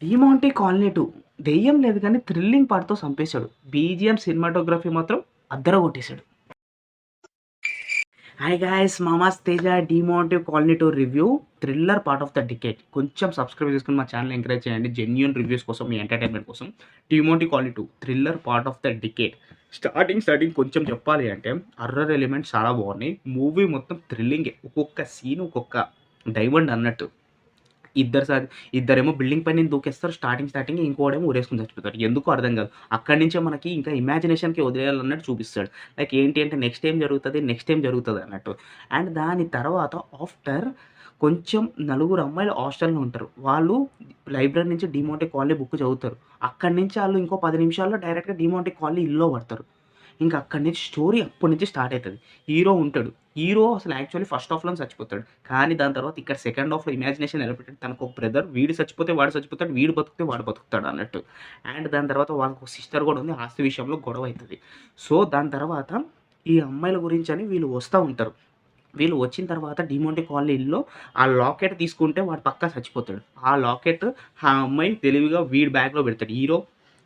'డీమాంటే colony 2' దెయ్యం లేదు గానీ థ్రిల్లింగ్ పార్ట్‌తో చంపేసాడు. బీజీఎం, సినిమాటోగ్రఫీ మాత్రం అద్దరగొట్టేసాడు. Hi guys, Mamas Teja 'Demonte colony 2' review thriller part of the decade. కొంచెం సబ్స్క్రైబ్ చేసుకొని మా ఛానల్ ఎంకరేజ్ చేయండి. జెన్యూన్ రివ్యూస్ కోసం, మీ ఎంటర్‌టైన్‌మెంట్ కోసం. 'Demonte colony 2' thriller part of the decade. Starting కొంచెం చెప్పాలి అంటే హర్రర్ ఎలిమెంట్స్ చాలా బాగున్నాయి. మూవీ మొత్తం థ్రిల్లింగే. ఒక్కొక్క సీన్ ఒక్కొక్క డైమండ్ అన్నట్టు. ఇద్దరేమో బిల్డింగ్ పైన దూకేస్తారు స్టార్టింగ్, ఇంకోడేమో ఊరేసుకొని చచ్చిపోతాడు. ఎందుకో అర్థం కాదు. అక్కడి నుంచే మనకి ఇంకా ఇమాజినేషన్‌కి వదిలేయాలన్నట్టు చూపిస్తాడు. లైక్ ఏంటి అంటే నెక్స్ట్ ఏం జరుగుతది అన్నట్టు. అండ్ దాని తర్వాత ఆఫ్టర్ కొంచెం నలుగురు అమ్మాయిలు హాస్టల్‌లో ఉంటారు. వాళ్ళు లైబ్రరీ నుంచి డీమోంటే కాలనీ బుక్ చదువుతారు. అక్కడి నుంచి ఆళ్ళు ఇంకో 10 నిమిషాల్లో డైరెక్ట్‌గా డీమోంటే కాలనీ ఇల్లులో పడతారు. ఇంక అక్కడి నుంచి స్టోరీ అప్పటి నుంచి స్టార్ట్ అయితది. హీరో ఉంటాడు. హీరో అసలు యాక్చువల్లీ ఫస్ట్ హాఫ్‌లోనే చచ్చిపోతాడు. కానీ దాని తర్వాత ఇక్కడ సెకండ్ హాఫ్‌లో ఇమాజినేషన్ ఎలా పెట్టాడు, తనకు ఒక బ్రదర్, వీడు చచ్చిపోతే వాడు చచ్చిపోతాడు, వీడు బతికితే వాడు బతుకుతాడు అన్నట్టు. అండ్ దాని తర్వాత వాళ్ళకి ఒక సిస్టర్ కూడా ఉంది. ఆస్తి విషయంలో గొడవ అయితది. సో, దాని తర్వాత ఈ అమ్మాయిల గురించని వీళ్ళు వస్తా ఉంటారు. వీళ్ళు వచ్చిన తర్వాత డీమోంటే కాలనీలో ఆ లాకెట్ తీసుకుంటే వాడు పక్కా చచ్చిపోతాడు. ఆ లాకెట్ ఆ అమ్మాయి తెలివిగా వీడి బ్యాగ్‌లో పెడతాడు. హీరో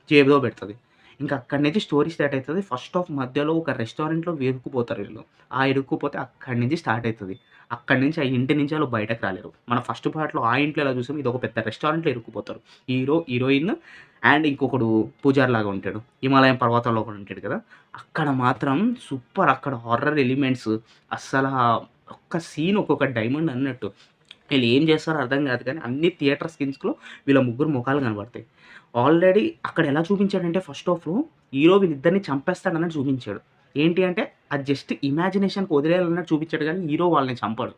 జేబులో పెడతది. ఇంక అక్కడి నుంచి స్టోరీ స్టార్ట్ అయితది. ఫస్ట్ హాఫ్ మధ్యలో ఒక రెస్టారెంట్‌లో ఇరుక్కుపోతారు వీళ్ళు. ఆ ఇరుక్కుపోతే అక్కడి నుంచి స్టార్ట్ అయితది. అక్కడి నుంచి ఆ ఇంటి నుంచి ఆళ్ళు బయటకి రాలేరు. మన ఫస్ట్ పార్ట్‌లో ఆ ఇంట్లో ఎలా చూసామో ఇదొక పెద్ద రెస్టారెంట్‌లో ఇరుక్కుపోతారు. హీరో, హీరోయిన్ అండ్ ఇంకొకడు పూజారిలాగా ఉంటాడు. హిమాలయం పర్వతంలో ఒకడు ఉంటాడు కదా! అక్కడ మాత్రం సూపర్. అక్కడ హారర్ ఎలిమెంట్స్ అస్సల ఒక్క సీన్ ఒక్కొక్క డైమండ్ అన్నట్టు. ఈళ్ళు ఏం చేస్తారో అర్థం కాదు కానీ అన్ని థియేటర్ స్క్రీన్స్‌లో వీళ్ళ ముగ్గురు మొఖాలు కనబడతాయి. ఆల్రెడీ అక్కడ ఎలా చూపించాడంటే ఫస్ట్ హాఫ్‌లో హీరో వీళ్ళిద్దరిని చంపేస్తాడన్నట్టు చూపించాడు. ఏంటి అంటే అది జస్ట్ ఇమాజినేషన్‌కి వదిలేయాలన్నట్టు చూపించాడు గానీ హీరో వాళ్ళని చంపడు.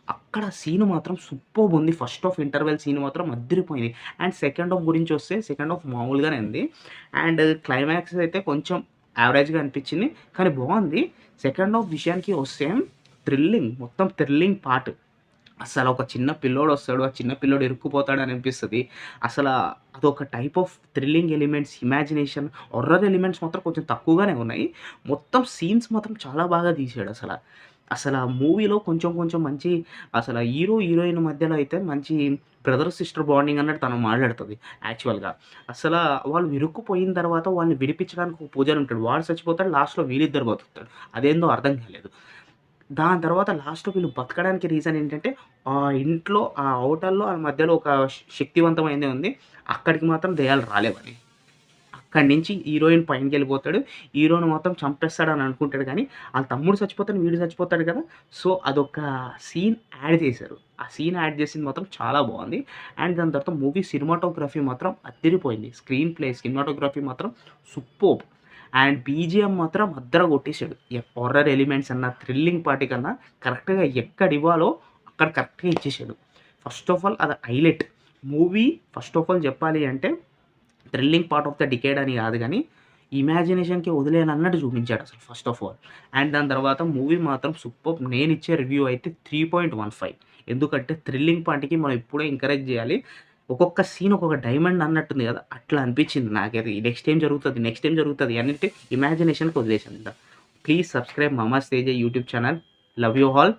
అక్కడ సీన్ మాత్రం సూపర్బుంది. ఫస్ట్ హాఫ్ ఇంటర్వెల్ సీన్ మాత్రం అద్దిరిపోయింది. అండ్ సెకండ్ హాఫ్ గురించొస్తే సెకండ్ హాఫ్ మామూలుగానే ఉంది. అండ్ క్లైమాక్స్ అయితే కొంచెం యావరేజ్‌గా అనిపించింది. కానీ బావుంది. సెకండ్ హాఫ్ విషయానికి వస్తే మొత్తం థ్రిల్లింగ్ పార్ట్. అసల ఒక చిన్న పిల్లోడొస్తాడు. ఆ చిన్న పిల్లోడు ఇరుక్కుపోతాడని అనిపిస్తది. అసలా అదొక type of thrilling elements, imagination, horror elements మాత్రం కొంచెం తక్కువగానే ఉన్నాయి. మొత్తం సీన్స్ మాత్రం చాలా బాగా తీశాడసల. అసల మూవీలో కొంచెం మంచి అసల హీరో, హీరోయిన్ మధ్యలో అయితే మంచి బ్రదర్, సిస్టర్ బాండింగ్ అన్నట్టు తను మాట్లాడుతది యాక్చువల్‌గా. అసల వాళ్ళు ఇరుక్కుపోయిన తర్వాత వాళ్ళని విడిపించడానికి ఒక పూజారుంటాడు. వాడు చచ్చిపోతాడు. లాస్ట్‌లో వీళ్ళిద్దరు బతుకుతారు. అదేందో అర్థం కాలేదు. దాని తర్వాత లాస్ట్‌లో వీళ్ళు బతకడానికి రీజన్ ఏంటంటే, ఆ ఇంట్లో ఆ హోటల్‌లో ఆ మధ్యలో ఒక శక్తివంతమైనది ఉంది. అక్కడికి మాత్రం దెయ్యాలు రాలేవని. అక్కడి నుంచి హీరోయిన్ పైనకెళ్ళిపోతాడు. హీరోని మాత్రం చంపేస్తాడని అనుకుంటాడు గానీ, ఆళ్ళ తమ్ముడు చచ్చిపోతాడు, వీడు చచ్చిపోతాడు కదా! సో, అదొక సీన్ యాడ్ చేశారు. ఆ సీన్ యాడ్ చేసింది మాత్రం చాలా బావుంది. అండ్ దాని తర్వాత మూవీ సినిమాటోగ్రఫీ మాత్రం అద్దిరిపోయింది. స్క్రీన్ ప్లే, సినిమాటోగ్రఫీ మాత్రం సూపర్బ్. అండ్ బీజీఎం మాత్రం అద్దర కొట్టేసాడు. హారర్ ఎలిమెంట్స్ అన్నా, థ్రిల్లింగ్ పార్ట్ కన్నా కరెక్ట్‌గా ఎక్కడివ్వాలో అక్కడ కరెక్ట్‌గా ఇచ్చేసాడు. ఫస్ట్ ఆఫ్ ఆల్ అది highlight. Movie first of all చెప్పాలి అంటే thrilling part of the decade అని కాదు గానీ, ఇమాజినేషన్‌కి వదిలేయనన్నట్టు చూపించాడసలు ఫస్ట్ ఆఫ్ ఆల్. అండ్ దాని తర్వాత మూవీ మాత్రం సూపర్బ్. నేనిచ్చే రివ్యూ అయితే 3.15. ఎందుకంటే థ్రిల్లింగ్ పార్ట్‌కి మనం ఎప్పుడూ ఎంకరేజ్ చేయాలి. ఒక్కొక్క సీన్ ఒక్కొక్క డైమండ్ అన్నట్టుంది కదా! అట్లా అనిపించింది నాకైతే. నెక్స్ట్ ఏం జరుగుతది అనంటే ఇమాజినేషన్‌కి వదిలేసానింక. Please subscribe Mamas Teja YouTube channel. Love you all.